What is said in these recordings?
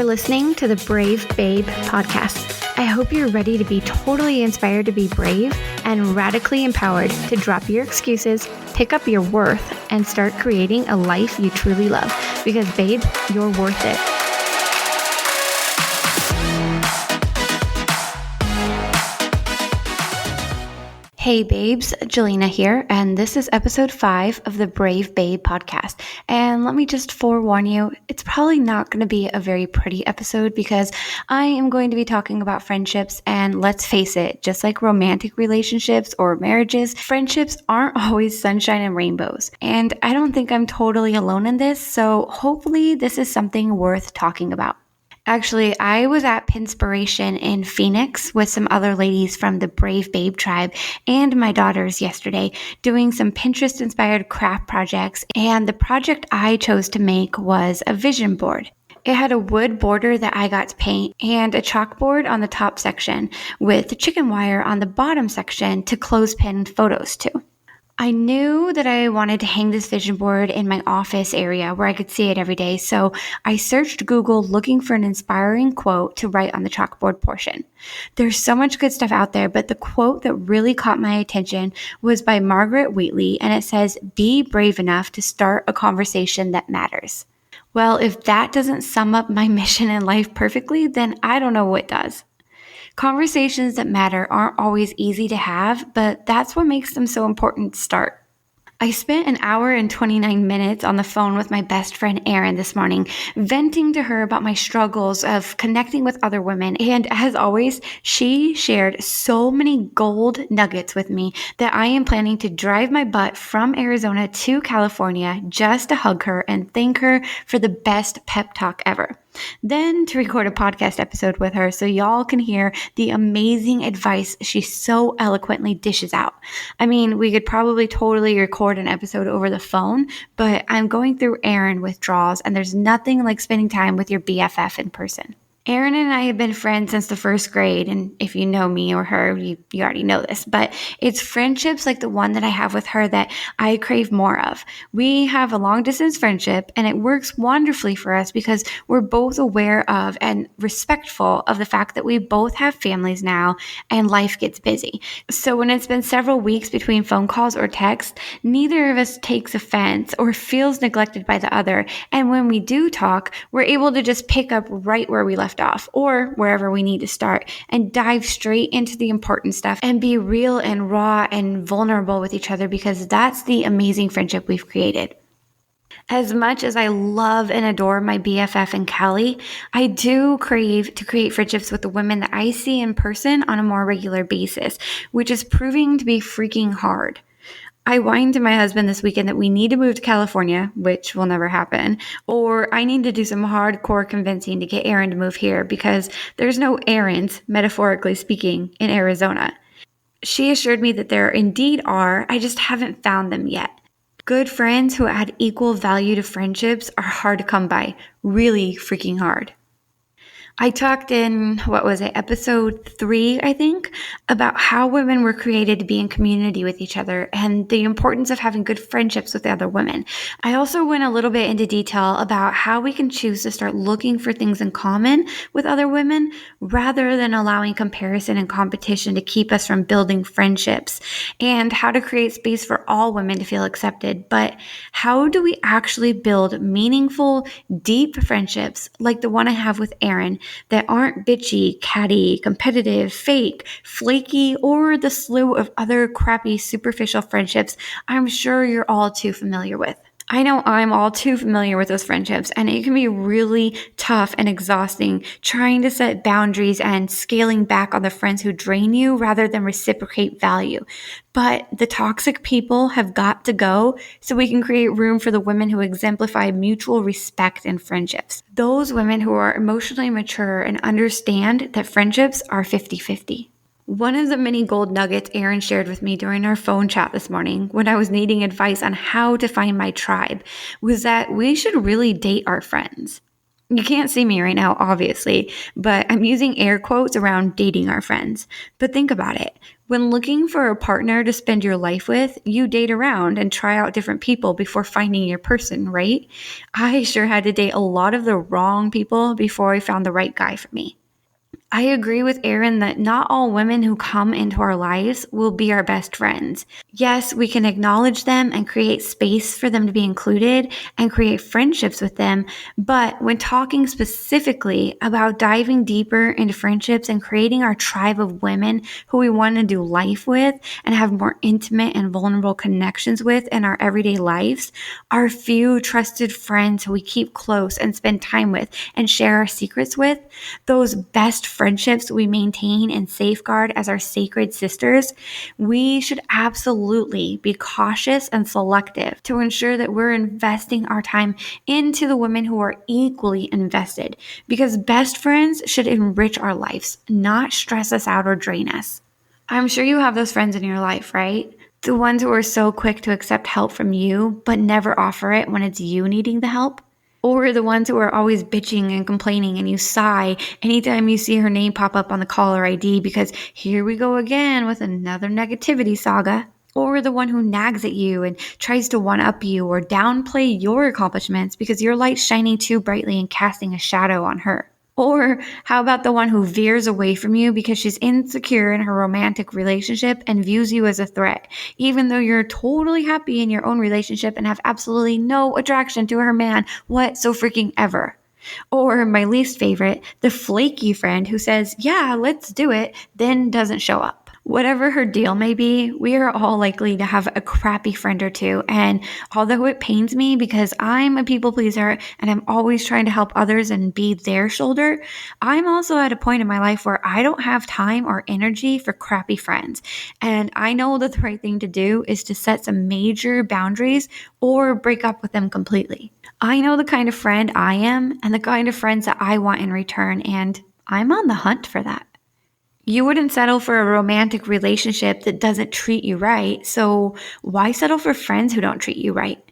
listening to the Brave Babe podcast. I hope you're ready to be totally inspired to be brave and radically empowered to drop your excuses, pick up your worth, and start creating a life you truly love. Because, babe, you're worth it. Hey babes, Jalena here, and this is episode 5 of the Brave Babe podcast. And let me just forewarn you, it's probably not going to be a very pretty episode because I am going to be talking about friendships, and let's face it, just like romantic relationships or marriages, friendships aren't always sunshine and rainbows. And I don't think I'm totally alone in this, so hopefully this is something worth talking about. Actually, I was at Pinspiration in Phoenix with some other ladies from the Brave Babe tribe and my daughters yesterday doing some Pinterest-inspired craft projects, and the project I chose to make was a vision board. It had a wood border that I got to paint and a chalkboard on the top section with chicken wire on the bottom section to clothespin photos to. I knew that I wanted to hang this vision board in my office area where I could see it every day, so I searched Google looking for an inspiring quote to write on the chalkboard portion. There's so much good stuff out there, but the quote that really caught my attention was by Margaret Wheatley, and it says, "Be brave enough to start a conversation that matters." Well, if that doesn't sum up my mission in life perfectly, then I don't know what does. Conversations that matter aren't always easy to have, but that's what makes them so important to start. I spent an hour and 29 minutes on the phone with my best friend Erin this morning, venting to her about my struggles of connecting with other women. And as always, she shared so many gold nuggets with me that I am planning to drive my butt from Arizona to California just to hug her and thank her for the best pep talk ever. Then to record a podcast episode with her so y'all can hear the amazing advice she so eloquently dishes out. I mean, we could probably totally record an episode over the phone, but I'm going through Erin withdrawals, and there's nothing like spending time with your BFF in person. Erin and I have been friends since the first grade, and if you know me or her, you already know this, but it's friendships like the one that I have with her that I crave more of. We have a long-distance friendship, and it works wonderfully for us because we're both aware of and respectful of the fact that we both have families now and life gets busy. So when it's been several weeks between phone calls or texts, neither of us takes offense or feels neglected by the other, and when we do talk, we're able to just pick up right where we left off or wherever we need to start and dive straight into the important stuff and be real and raw and vulnerable with each other because that's the amazing friendship we've created. As much as I love and adore my BFF and Callie, I do crave to create friendships with the women that I see in person on a more regular basis, which is proving to be freaking hard. I whined to my husband this weekend that we need to move to California, which will never happen, or I need to do some hardcore convincing to get Erin to move here because there's no Erins, metaphorically speaking, in Arizona. She assured me that there indeed are, I just haven't found them yet. Good friends who add equal value to friendships are hard to come by, really freaking hard. I talked in, episode 3, I think, about how women were created to be in community with each other and the importance of having good friendships with other women. I also went a little bit into detail about how we can choose to start looking for things in common with other women rather than allowing comparison and competition to keep us from building friendships, and how to create space for all women to feel accepted. But how do we actually build meaningful, deep friendships like the one I have with Erin, that aren't bitchy, catty, competitive, fake, flaky, or the slew of other crappy, superficial friendships I'm sure you're all too familiar with? I know I'm all too familiar with those friendships, and it can be really tough and exhausting trying to set boundaries and scaling back on the friends who drain you rather than reciprocate value. But the toxic people have got to go so we can create room for the women who exemplify mutual respect in friendships. Those women who are emotionally mature and understand that friendships are 50-50. One of the many gold nuggets Erin shared with me during our phone chat this morning when I was needing advice on how to find my tribe was that we should really date our friends. You can't see me right now, obviously, but I'm using air quotes around dating our friends. But think about it. When looking for a partner to spend your life with, you date around and try out different people before finding your person, right? I sure had to date a lot of the wrong people before I found the right guy for me. I agree with Erin that not all women who come into our lives will be our best friends. Yes, we can acknowledge them and create space for them to be included and create friendships with them. But when talking specifically about diving deeper into friendships and creating our tribe of women who we want to do life with and have more intimate and vulnerable connections with in our everyday lives, our few trusted friends who we keep close and spend time with and share our secrets with, those best friendships we maintain and safeguard as our sacred sisters, we should absolutely be cautious and selective to ensure that we're investing our time into the women who are equally invested, because best friends should enrich our lives, not stress us out or drain us. I'm sure you have those friends in your life, right? The ones who are so quick to accept help from you, but never offer it when it's you needing the help. Or the ones who are always bitching and complaining and you sigh anytime you see her name pop up on the caller ID because here we go again with another negativity saga. Or the one who nags at you and tries to one-up you or downplay your accomplishments because your light's shining too brightly and casting a shadow on her. Or how about the one who veers away from you because she's insecure in her romantic relationship and views you as a threat, even though you're totally happy in your own relationship and have absolutely no attraction to her man whatso freaking ever. Or my least favorite, the flaky friend who says, yeah, let's do it, then doesn't show up. Whatever her deal may be, we are all likely to have a crappy friend or two. And although it pains me because I'm a people pleaser and I'm always trying to help others and be their shoulder, I'm also at a point in my life where I don't have time or energy for crappy friends. And I know that the right thing to do is to set some major boundaries or break up with them completely. I know the kind of friend I am and the kind of friends that I want in return, and I'm on the hunt for that. You wouldn't settle for a romantic relationship that doesn't treat you right, so why settle for friends who don't treat you right?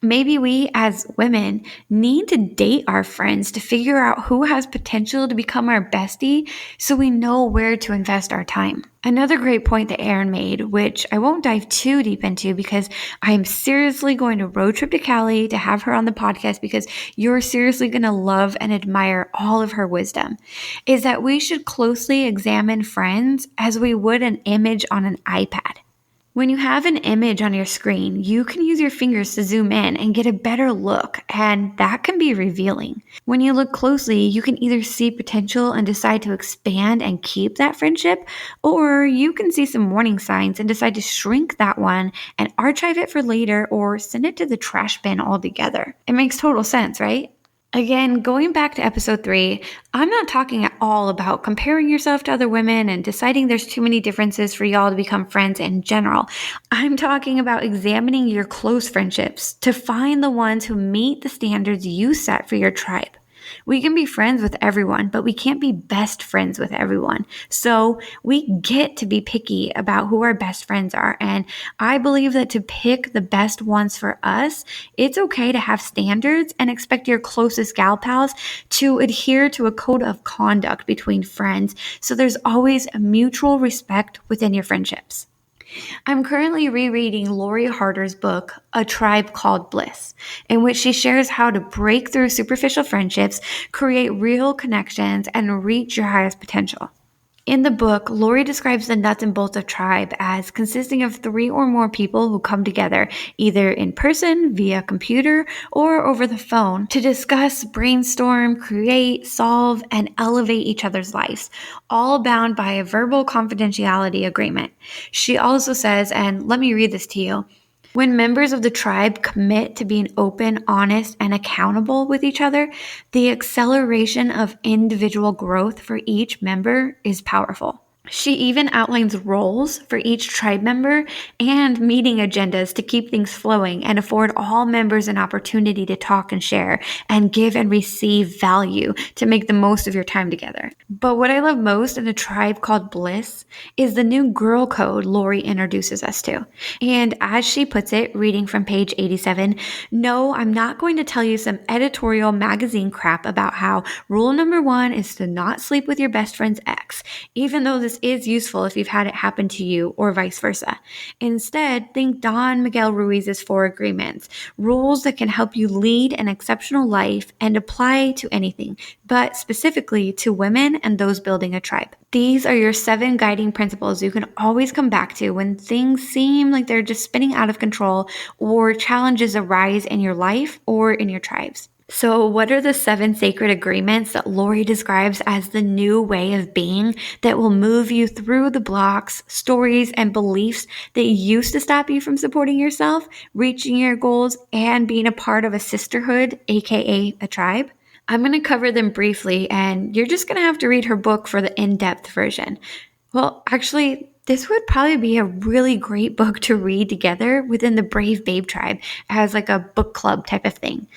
Maybe we as women need to date our friends to figure out who has potential to become our bestie so we know where to invest our time. Another great point that Erin made, which I won't dive too deep into because I am seriously going to road trip to Cali to have her on the podcast because you're seriously going to love and admire all of her wisdom, is that we should closely examine friends as we would an image on an iPad. When you have an image on your screen, you can use your fingers to zoom in and get a better look, and that can be revealing. When you look closely, you can either see potential and decide to expand and keep that friendship, or you can see some warning signs and decide to shrink that one and archive it for later or send it to the trash bin altogether. It makes total sense, right? Again, going back to episode 3, I'm not talking at all about comparing yourself to other women and deciding there's too many differences for y'all to become friends in general. I'm talking about examining your close friendships to find the ones who meet the standards you set for your tribe. We can be friends with everyone, but we can't be best friends with everyone. So we get to be picky about who our best friends are. And I believe that to pick the best ones for us, it's okay to have standards and expect your closest gal pals to adhere to a code of conduct between friends. So there's always a mutual respect within your friendships. I'm currently rereading Lori Harder's book, A Tribe Called Bliss, in which she shares how to break through superficial friendships, create real connections, and reach your highest potential. In the book, Lori describes the nuts and bolts of tribe as consisting of 3 or more people who come together, either in person, via computer, or over the phone, to discuss, brainstorm, create, solve, and elevate each other's lives, all bound by a verbal confidentiality agreement. She also says, and let me read this to you, when members of the tribe commit to being open, honest, and accountable with each other, the acceleration of individual growth for each member is powerful. She even outlines roles for each tribe member and meeting agendas to keep things flowing and afford all members an opportunity to talk and share and give and receive value to make the most of your time together. But what I love most in A Tribe Called Bliss is the new girl code Lori introduces us to. And as she puts it, reading from page 87, no, I'm not going to tell you some editorial magazine crap about how rule number 1 is to not sleep with your best friend's ex, even though this is useful if you've had it happen to you or vice versa. Instead, think Don Miguel Ruiz's 4 agreements, rules that can help you lead an exceptional life and apply to anything, but specifically to women and those building a tribe. These are your 7 guiding principles you can always come back to when things seem like they're just spinning out of control or challenges arise in your life or in your tribes. So what are the 7 sacred agreements that Lori describes as the new way of being that will move you through the blocks, stories, and beliefs that used to stop you from supporting yourself, reaching your goals, and being a part of a sisterhood, aka a tribe? I'm going to cover them briefly, and you're just going to have to read her book for the in-depth version. Well, actually, this would probably be a really great book to read together within the Brave Babe Tribe as like a book club type of thing.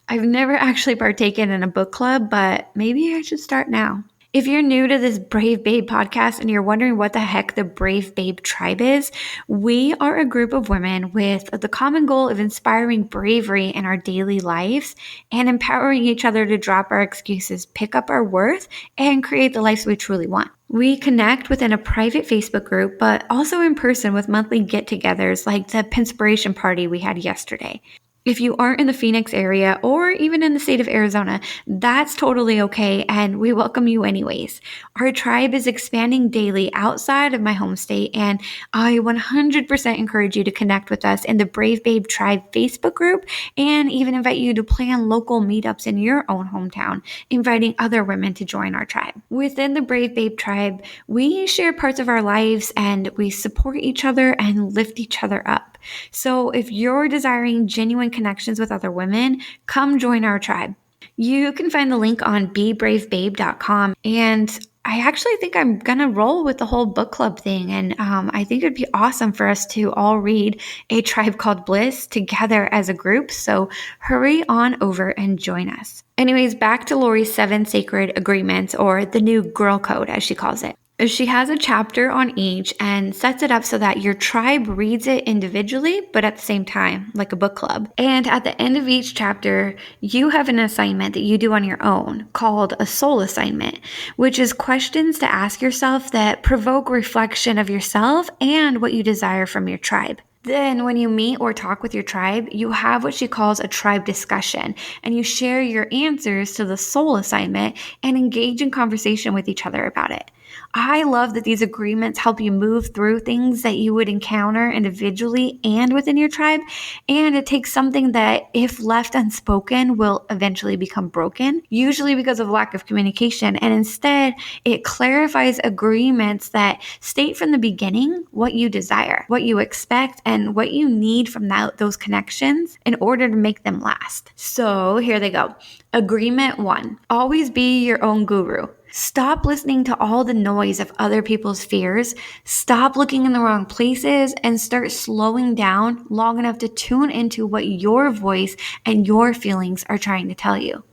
I've never actually partaken in a book club, but maybe I should start now. If you're new to this Brave Babe podcast and you're wondering what the heck the Brave Babe Tribe is, we are a group of women with the common goal of inspiring bravery in our daily lives and empowering each other to drop our excuses, pick up our worth, and create the lives we truly want. We connect within a private Facebook group, but also in person with monthly get-togethers like the Pinspiration Party we had yesterday. If you aren't in the Phoenix area or even in the state of Arizona, that's totally okay, and we welcome you anyways. Our tribe is expanding daily outside of my home state, and I 100% encourage you to connect with us in the Brave Babe Tribe Facebook group and even invite you to plan local meetups in your own hometown, inviting other women to join our tribe. Within the Brave Babe Tribe, we share parts of our lives and we support each other and lift each other up. So if you're desiring genuine connections with other women, come join our tribe. You can find the link on bebravebabe.com, and I actually think I'm going to roll with the whole book club thing, and I think it'd be awesome for us to all read A Tribe Called Bliss together as a group, so hurry on over and join us. Anyways, back to Lori's 7 sacred agreements, or the new girl code as she calls it. She has a chapter on each and sets it up so that your tribe reads it individually, but at the same time, like a book club. And at the end of each chapter, you have an assignment that you do on your own called a soul assignment, which is questions to ask yourself that provoke reflection of yourself and what you desire from your tribe. Then when you meet or talk with your tribe, you have what she calls a tribe discussion, and you share your answers to the soul assignment and engage in conversation with each other about it. I love that these agreements help you move through things that you would encounter individually and within your tribe, and it takes something that, if left unspoken, will eventually become broken, usually because of lack of communication, and instead it clarifies agreements that state from the beginning what you desire, what you expect, and what you need from those connections in order to make them last. So here they go. Agreement 1, always be your own guru. Stop listening to all the noise of other people's fears. Stop looking in the wrong places and start slowing down long enough to tune into what your voice and your feelings are trying to tell you.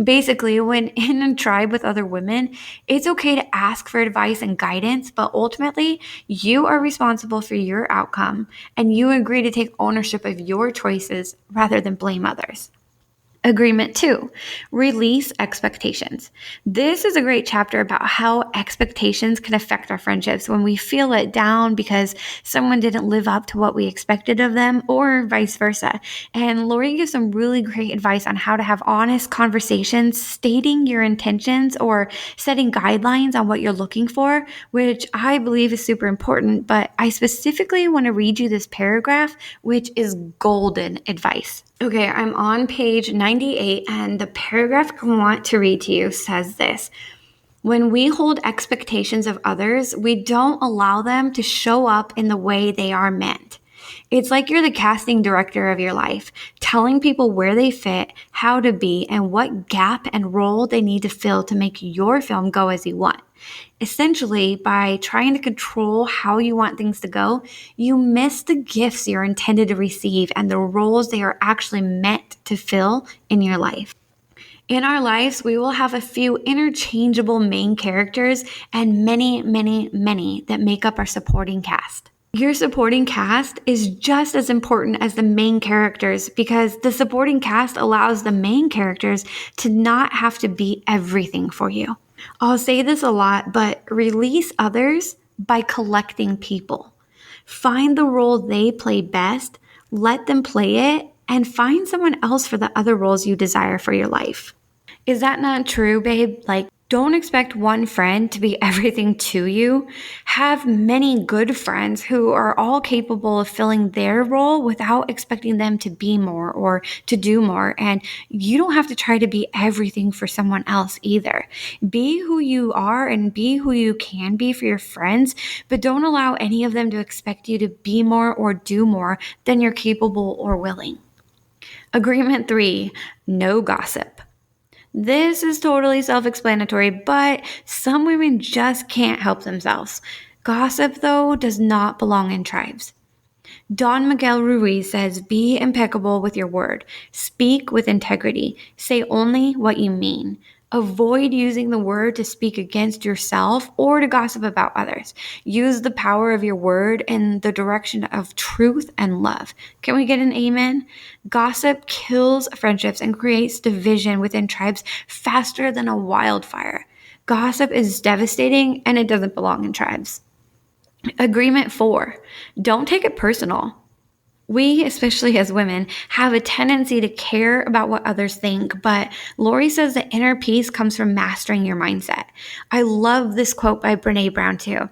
Basically, when in a tribe with other women, it's okay to ask for advice and guidance, but ultimately, you are responsible for your outcome, and you agree to take ownership of your choices rather than blame others. Agreement 2, release expectations. This is a great chapter about how expectations can affect our friendships when we feel let down because someone didn't live up to what we expected of them, or vice versa. And Lori gives some really great advice on how to have honest conversations, stating your intentions or setting guidelines on what you're looking for, which I believe is super important, but I specifically want to read you this paragraph, which is golden advice. Okay, I'm on page 98, and the paragraph I want to read to you says this. When we hold expectations of others, we don't allow them to show up in the way they are meant. It's like you're the casting director of your life, telling people where they fit, how to be, and what gap and role they need to fill to make your film go as you want. Essentially, by trying to control how you want things to go, you miss the gifts you're intended to receive and the roles they are actually meant to fill in your life. In our lives, we will have a few interchangeable main characters and many, many, many that make up our supporting cast. Your supporting cast is just as important as the main characters because the supporting cast allows the main characters to not have to be everything for you. I'll say this a lot, but release others by collecting people. Find the role they play best, let them play it, and find someone else for the other roles you desire for your life. Is that not true, babe? Like, don't expect one friend to be everything to you. Have many good friends who are all capable of filling their role without expecting them to be more or to do more. And you don't have to try to be everything for someone else either. Be who you are and be who you can be for your friends, but don't allow any of them to expect you to be more or do more than you're capable or willing. Agreement 3, no gossip. This is totally self-explanatory, but some women just can't help themselves. Gossip, though, does not belong in tribes. Don Miguel Ruiz says, be impeccable with your word. Speak with integrity. Say only what you mean. Avoid using the word to speak against yourself or to gossip about others. Use the power of your word in the direction of truth and love. Can we get an amen? Gossip kills friendships and creates division within tribes faster than a wildfire. Gossip is devastating and it doesn't belong in tribes. Agreement 4, don't take it personal. We, especially as women, have a tendency to care about what others think, but Lori says that inner peace comes from mastering your mindset. I love this quote by Brene Brown too.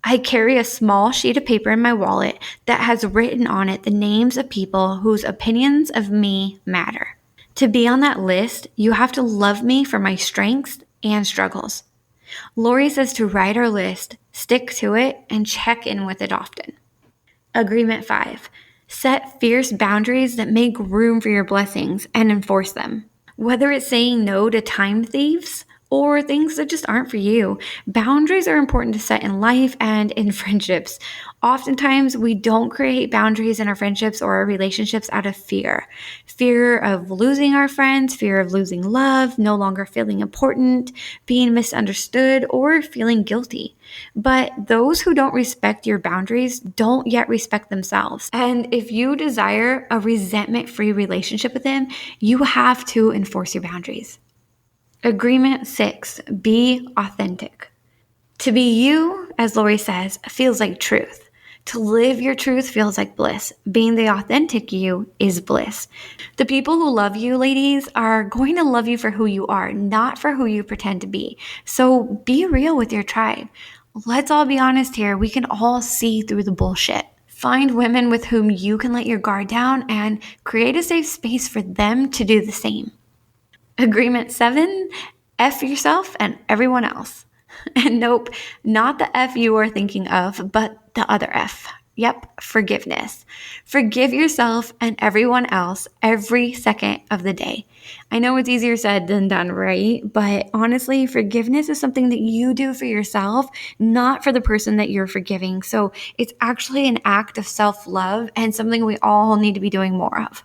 I carry a small sheet of paper in my wallet that has written on it the names of people whose opinions of me matter. To be on that list, you have to love me for my strengths and struggles. Lori says to write our list, stick to it, and check in with it often. Agreement 5. Set fierce boundaries that make room for your blessings and enforce them. Whether it's saying no to time thieves or things that just aren't for you, boundaries are important to set in life and in friendships. Oftentimes, we don't create boundaries in our friendships or our relationships out of fear. Fear of losing our friends, fear of losing love, no longer feeling important, being misunderstood, or feeling guilty. But those who don't respect your boundaries don't yet respect themselves. And if you desire a resentment-free relationship with them, you have to enforce your boundaries. Agreement 6, be authentic. To be you, as Lori says, feels like truth. To live your truth feels like bliss. Being the authentic you is bliss. The people who love you, ladies, are going to love you for who you are, not for who you pretend to be. So be real with your tribe. Let's all be honest here. We can all see through the bullshit. Find women with whom you can let your guard down and create a safe space for them to do the same. Agreement 7, F yourself and everyone else. And nope, not the F you are thinking of, but the other F. Yep, forgiveness. Forgive yourself and everyone else every second of the day. I know it's easier said than done, right? But honestly, forgiveness is something that you do for yourself, not for the person that you're forgiving. So it's actually an act of self-love and something we all need to be doing more of.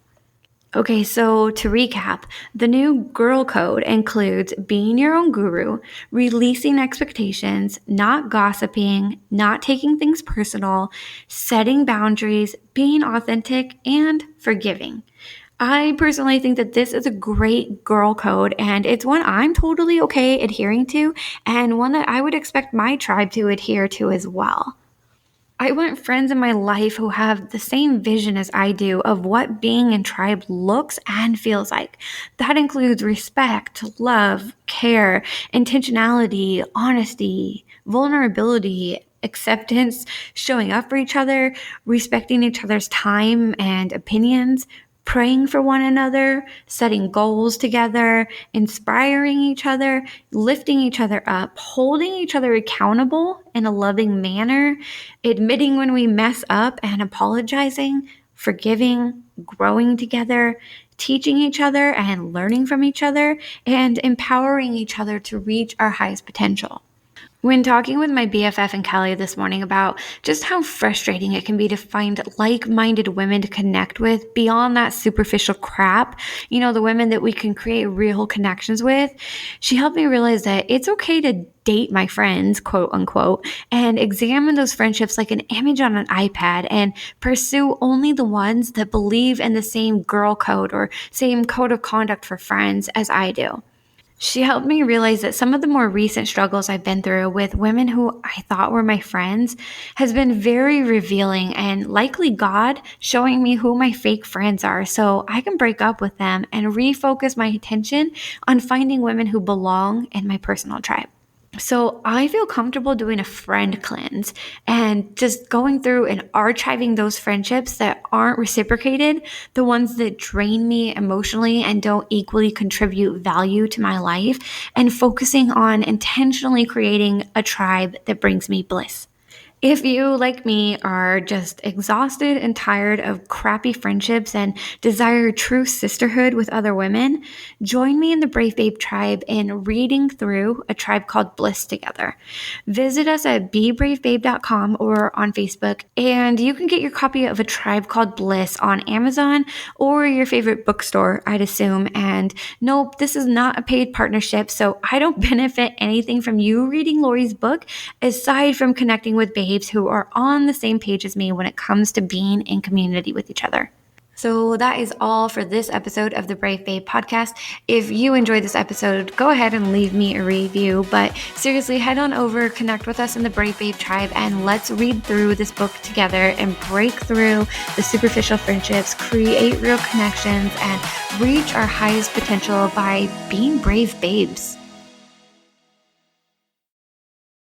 Okay, so to recap, the new girl code includes being your own guru, releasing expectations, not gossiping, not taking things personal, setting boundaries, being authentic, and forgiving. I personally think that this is a great girl code, and it's one I'm totally okay adhering to, and one that I would expect my tribe to adhere to as well. I want friends in my life who have the same vision as I do of what being in tribe looks and feels like. That includes respect, love, care, intentionality, honesty, vulnerability, acceptance, showing up for each other, respecting each other's time and opinions, praying for one another, setting goals together, inspiring each other, lifting each other up, holding each other accountable in a loving manner, admitting when we mess up and apologizing, forgiving, growing together, teaching each other and learning from each other, and empowering each other to reach our highest potential. When talking with my BFF and Kelly this morning about just how frustrating it can be to find like-minded women to connect with beyond that superficial crap, the women that we can create real connections with, she helped me realize that it's okay to date my friends, quote unquote, and examine those friendships like an image on an iPad and pursue only the ones that believe in the same girl code or same code of conduct for friends as I do. She helped me realize that some of the more recent struggles I've been through with women who I thought were my friends has been very revealing, and likely God showing me who my fake friends are so I can break up with them and refocus my attention on finding women who belong in my personal tribe. So I feel comfortable doing a friend cleanse and just going through and archiving those friendships that aren't reciprocated, the ones that drain me emotionally and don't equally contribute value to my life, and focusing on intentionally creating a tribe that brings me bliss. If you, like me, are just exhausted and tired of crappy friendships and desire true sisterhood with other women, join me in the Brave Babe Tribe in reading through A Tribe Called Bliss together. Visit us at bebravebabe.com or on Facebook, and you can get your copy of A Tribe Called Bliss on Amazon or your favorite bookstore, I'd assume. And nope, this is not a paid partnership, so I don't benefit anything from you reading Lori's book aside from connecting with babes who are on the same page as me when it comes to being in community with each other. So that is all for this episode of the Brave Babe podcast. If you enjoyed this episode, go ahead and leave me a review. But seriously, head on over, connect with us in the Brave Babe tribe, and let's read through this book together and break through the superficial friendships, create real connections, and reach our highest potential by being brave babes.